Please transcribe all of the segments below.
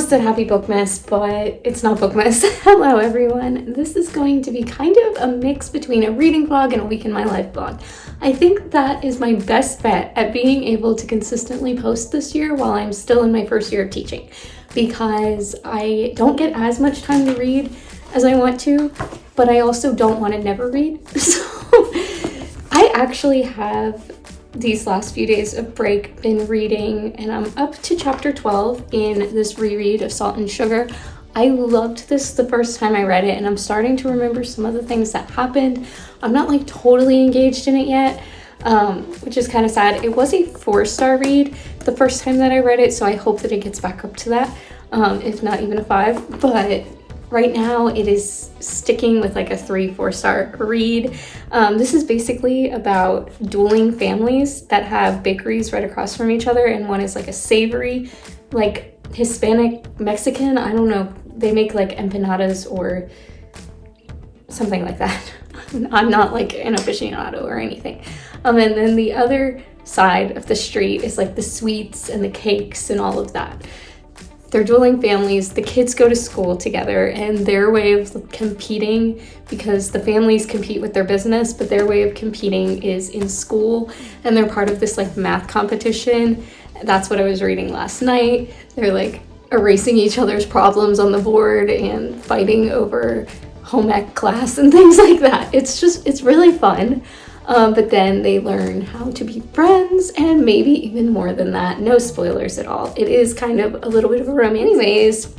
almost said Happy Bookmas, but it's not Bookmas. Hello everyone. This is going to be kind of a mix between a reading vlog and a week in my life vlog. I think that is my best bet at being able to consistently post this year while I'm still in my first year of teaching, because I don't get as much time to read as I want to, but I also don't want to never read. So I actually have these last few days of break been reading, and I'm up to chapter 12 in this reread of Salt and Sugar. I loved this the first time I read it, and I'm starting to remember some of the things that happened. I'm not like totally engaged in it yet, which is kind of sad. It was a 4-star read the first time that I read it, so I hope that it gets back up to that, if not even a 5. But right now it is sticking with like a 3-4-star read. This is basically about dueling families that have bakeries right across from each other, and one is like a savory, like Hispanic Mexican, I don't know, they make like empanadas or something like that. I'm not like an aficionado or anything. And then the other side of the street is like the sweets and the cakes and all of that. They're dueling families. The kids go to school together, and their way of competing, because the families compete with their business, but their way of competing is in school, and they're part of this like math competition. That's what I was reading last night. They're like erasing each other's problems on the board and fighting over home ec class and things like that. It's really fun. But then they learn how to be friends, and maybe even more than that. No spoilers at all. It is kind of a little bit of a romance. Anyways,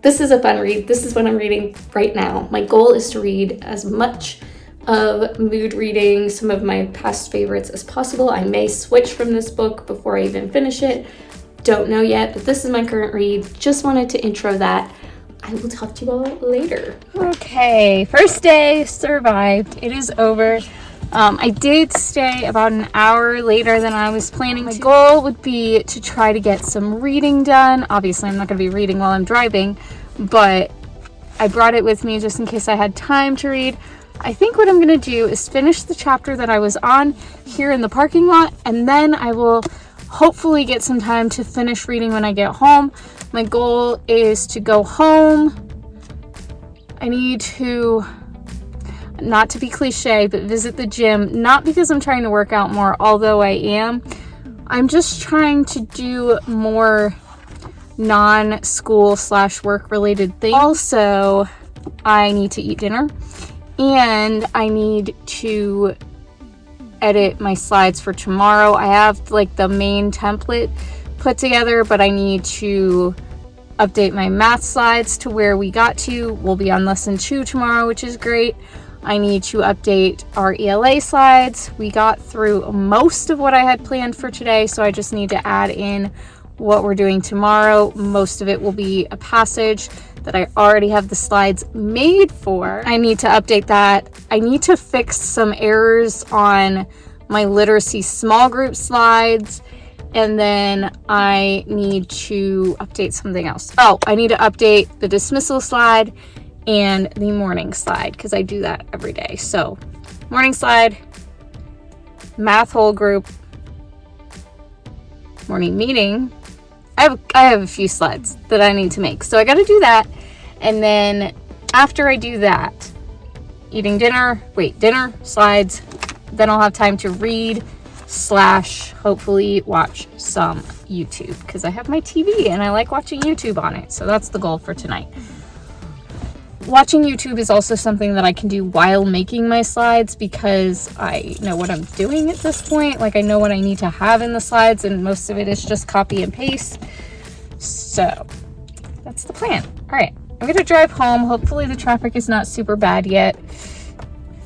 this is a fun read. This is what I'm reading right now. My goal is to read as much of mood reading, some of my past favorites as possible. I may switch from this book before I even finish it. Don't know yet, but this is my current read. Just wanted to intro that. I will talk to you all later. Okay, first day survived. It is over. I did stay about an hour later than I was planning to. My goal would be to try to get some reading done. Obviously, I'm not going to be reading while I'm driving, but I brought it with me just in case I had time to read. I think what I'm going to do is finish the chapter that I was on here in the parking lot, and then I will hopefully get some time to finish reading when I get home. My goal is to go home. I need to, not to be cliche, but visit the gym, not because I'm trying to work out more, although I am. I'm just trying to do more non-school / work related things. Also, I need to eat dinner, and I need to edit my slides for tomorrow. I have like the main template put together, but I need to update my math slides to where we got to. We'll be on lesson 2 tomorrow, which is great. I need to update our ELA slides. We got through most of what I had planned for today, so I just need to add in what we're doing tomorrow. Most of it will be a passage that I already have the slides made for. I need to update that. I need to fix some errors on my literacy small group slides, and then I need to update something else. Oh, I need to update the dismissal slide and the morning slide, because I do that every day. So morning slide, math whole group, morning meeting. I have a few slides that I need to make, so I got to do that. And then after I do that, dinner, slides, then I'll have time to read / hopefully watch some YouTube, because I have my TV and I like watching YouTube on it. So that's the goal for tonight. Watching YouTube is also something that I can do while making my slides, because I know what I'm doing at this point. Like, I know what I need to have in the slides, and most of it is just copy and paste. So that's the plan. All right, I'm gonna drive home. Hopefully the traffic is not super bad yet.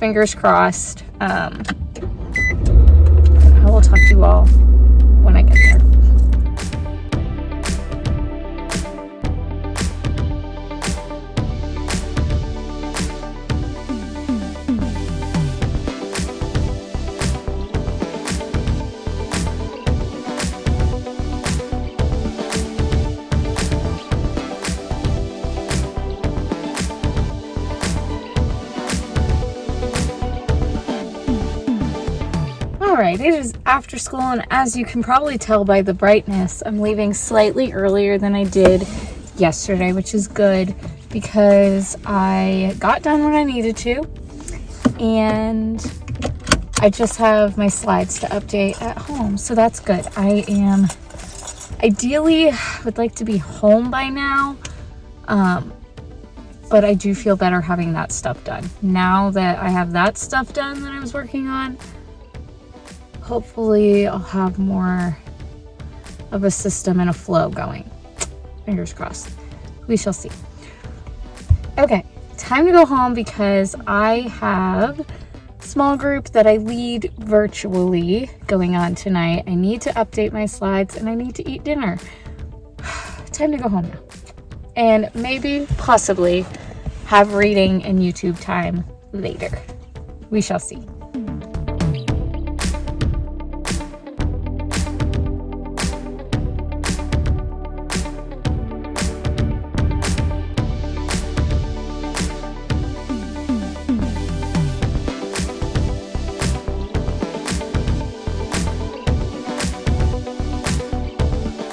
Fingers crossed. I will talk to you all when I get there. All right, it is after school, and as you can probably tell by the brightness, I'm leaving slightly earlier than I did yesterday, which is good because I got done what I needed to, and I just have my slides to update at home, so that's good. I am ideally would like to be home by now, but I do feel better having that stuff done. Now that I have that stuff done that I was working on, hopefully I'll have more of a system and a flow going. Fingers crossed. We shall see. Okay, time to go home because I have a small group that I lead virtually going on tonight. I need to update my slides and I need to eat dinner. Time to go home now. And maybe, possibly, have reading and YouTube time later. We shall see.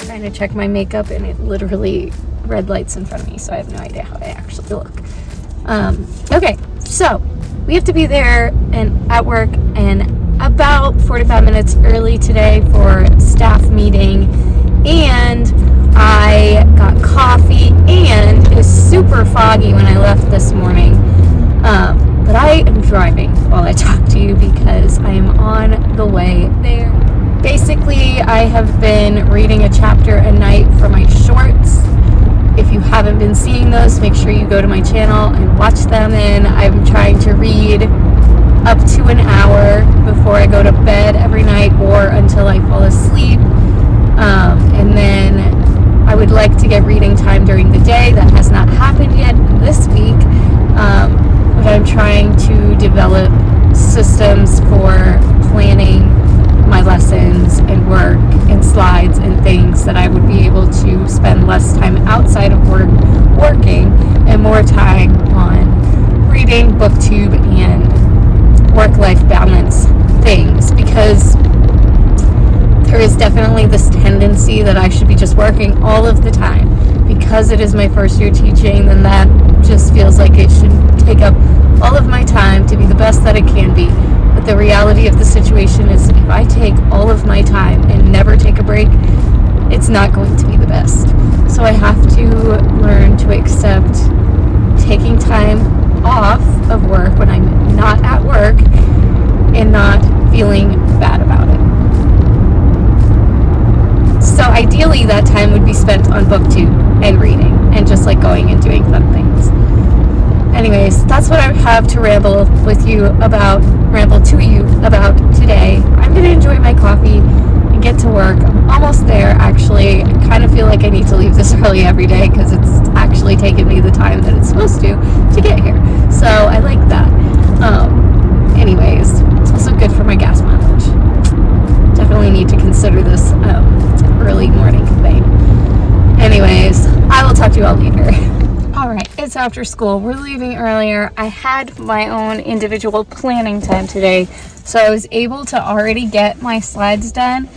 Trying to check my makeup and it literally red lights in front of me, so I have no idea how I actually look. Okay, so we have to be there and at work and about 45 minutes early today for staff meeting, and I got coffee and it was super foggy when I left this morning, but I am driving while I talk to you because I am on the way there. Basically, I have been reading a chapter a night for my shorts. If you haven't been seeing those, make sure you go to my channel and watch them. And I'm trying to read up to an hour before I go to bed every night or until I fall asleep. And then I would like to get reading time during the day. That has not happened yet this week. But I'm trying to develop systems for planning my lessons and work and slides and things that I would be able to spend less time outside of work working and more time on reading, booktube, and work-life balance things, because there is definitely this tendency that I should be just working all of the time. Because it is my first year teaching, then that just feels like it should take up all of my time to be the best that it can be. But the reality of the situation is if I take all of my time and never take a break, it's not going to be the best. So I have to learn to accept taking time off of work when I'm not at work and not feeling bad about it. So ideally that time would be spent on booktube and reading and just like going and doing fun things. Anyways, that's what I have to ramble to you about today. I'm going to enjoy my coffee and get to work. I'm almost there, actually. I kind of feel like I need to leave this early every day because it's actually taken me the time that it's supposed to get here. So I like that. Anyways, it's also good for my gas mileage. Definitely need to consider this early morning thing. Anyways, I will talk to you all later. Alright, it's after school. We're leaving earlier. I had my own individual planning time today, so I was able to already get my slides done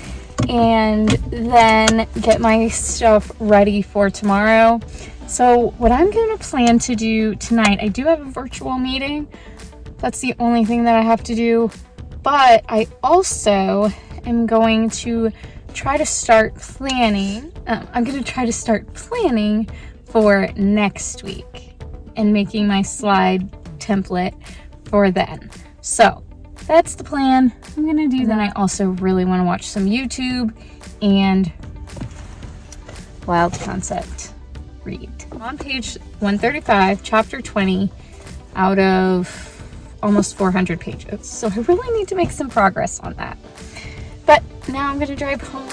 and then get my stuff ready for tomorrow. So what I'm going to plan to do tonight, I do have a virtual meeting. That's the only thing that I have to do, but I also am going to try to start planning. For next week and making my slide template for then. So that's the plan. I'm gonna do that. I also really want to watch some YouTube and Wild Concept read. I'm on page 135, chapter 20 out of almost 400 pages. So I really need to make some progress on that. But now I'm gonna drive home.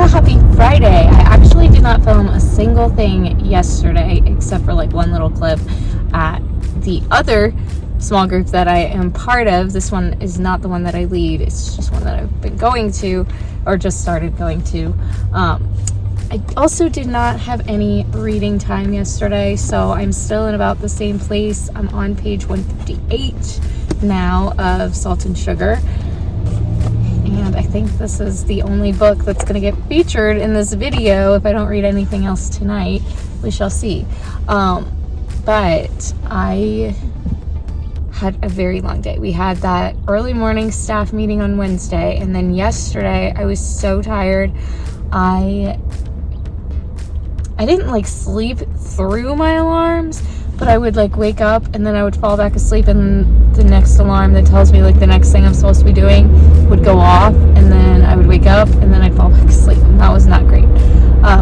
Happy Friday. I actually did not film a single thing yesterday except for like one little clip at the other small group that I am part of. This one is not the one that I lead. It's just one that I've been going to, or just started going to. I also did not have any reading time yesterday, so I'm still in about the same place. I'm on page 158 now of Salt and Sugar. And I think this is the only book that's going to get featured in this video if I don't read anything else tonight. We shall see. But I had a very long day. We had that early morning staff meeting on Wednesday, and then yesterday I was so tired. I didn't like sleep through my alarms, but I would like wake up and then I would fall back asleep, and the next alarm that tells me like the next thing I'm supposed to be doing would go off, and then I would wake up and then I'd fall back asleep, and that was not great.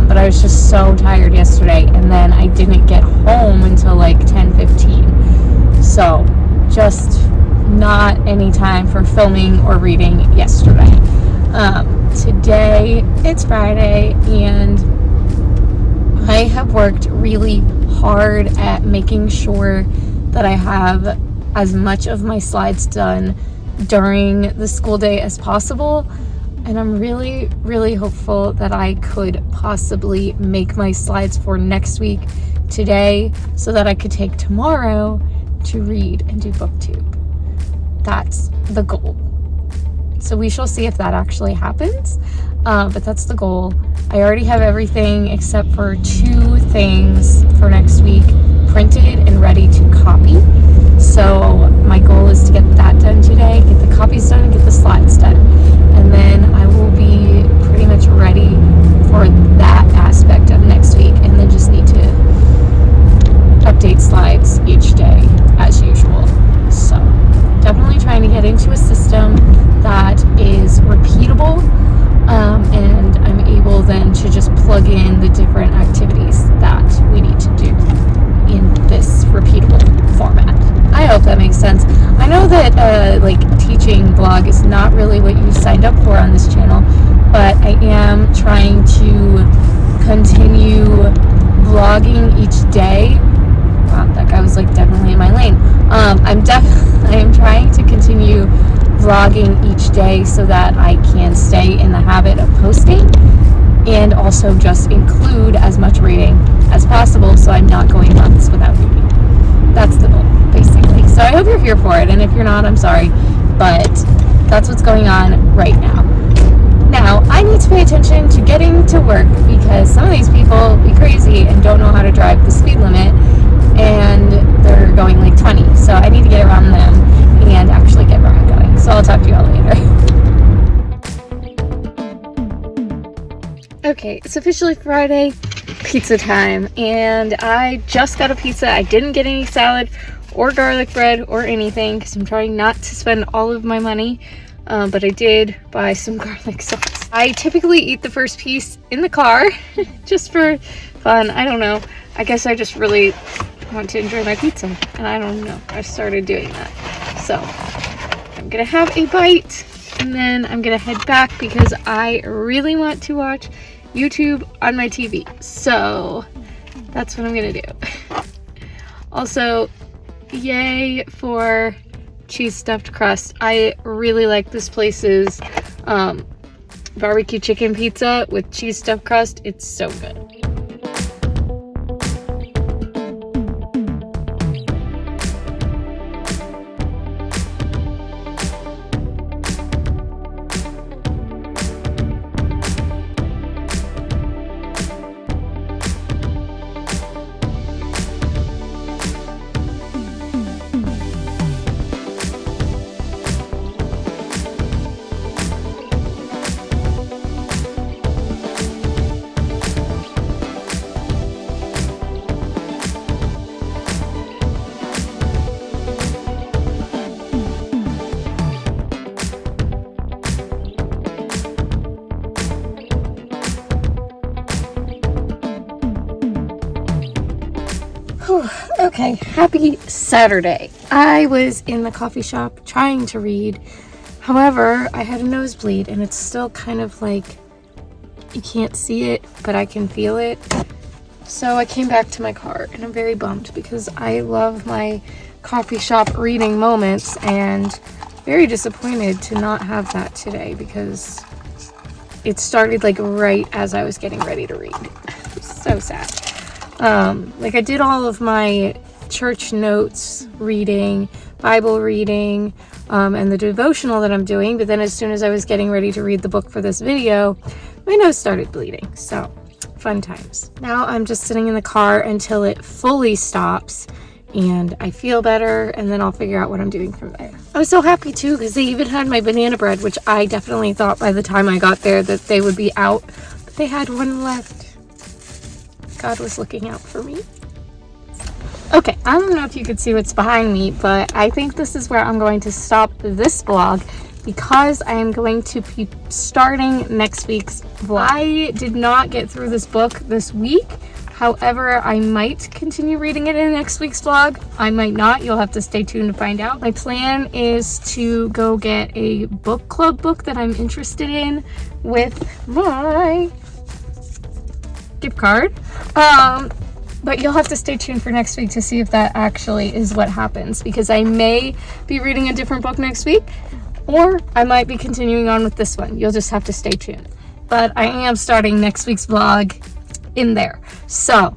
But I was just so tired yesterday, and then I didn't get home until like 10:15. So just not any time for filming or reading yesterday. Today it's Friday, and I have worked really hard at making sure that I have as much of my slides done during the school day as possible. And I'm really, really hopeful that I could possibly make my slides for next week today so that I could take tomorrow to read and do BookTube. That's the goal. So we shall see if that actually happens. But that's the goal. I already have everything except for 2 things for next week printed and ready to copy. So my goal is to get that done today, get the copies done, and get the slides done. And then I will be pretty much ready for that aspect of next week, and then just need to update slides each day as usual. So definitely trying to get into a system that is repeatable, and I'm able then to just plug in the different activities that we need to do in this repeatable format. I hope that makes sense. I know that like teaching blog is not really what you signed up for on this channel, but I am trying to continue vlogging each day. Wow, that guy was like definitely in my lane. I am trying to continue vlogging each day so that I can stay in the habit of posting, and also just include as much reading as possible so I'm not going months without reading. That's the goal, basically. So I hope you're here for it, and if you're not, I'm sorry, but that's what's going on right now. Now, I need to pay attention to getting to work because some of these people be crazy and don't know how to drive the speed limit, and they're going like 20. So I need to get around them and actually get where I'm going. So I'll talk to you all later. Okay, it's officially Friday, pizza time, and I just got a pizza. I didn't get any salad or garlic bread or anything because I'm trying not to spend all of my money, but I did buy some garlic sauce. I typically eat the first piece in the car just for fun. I don't know. I guess I just really want to enjoy my pizza, and I don't know. I started doing that. So I'm gonna have a bite, and then I'm gonna head back because I really want to watch YouTube on my TV. So that's what I'm gonna do. Also, yay for cheese stuffed crust. I really like this place's barbecue chicken pizza with cheese stuffed crust. It's so good. Okay, happy Saturday. I was in the coffee shop trying to read. However, I had a nosebleed, and it's still kind of like you can't see it, but I can feel it. So I came back to my car, and I'm very bummed because I love my coffee shop reading moments, and very disappointed to not have that today because it started like right as I was getting ready to read. So sad. Like I did all of my church notes reading, Bible reading, and the devotional that I'm doing, but then as soon as I was getting ready to read the book for this video, my nose started bleeding. So fun times. Now I'm just sitting in the car until it fully stops and I feel better, and then I'll figure out what I'm doing from there. I was so happy too because they even had my banana bread, which I definitely thought by the time I got there that they would be out, but they had one left. God was looking out for me. Okay, I don't know if you could see what's behind me, but I think this is where I'm going to stop this vlog because I am going to be starting next week's vlog. I did not get through this book this week. However, I might continue reading it in next week's vlog. I might not. You'll have to stay tuned to find out. My plan is to go get a book club book that I'm interested in with my gift card. But you'll have to stay tuned for next week to see if that actually is what happens, because I may be reading a different book next week, or I might be continuing on with this one. You'll just have to stay tuned. But I am starting next week's vlog in there. So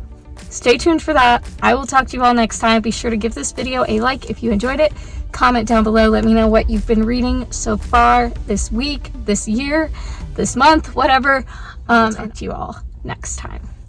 stay tuned for that. I will talk to you all next time. Be sure to give this video a like if you enjoyed it. Comment down below. Let me know what you've been reading so far this week, this year, this month, whatever. I'll talk to you all next time.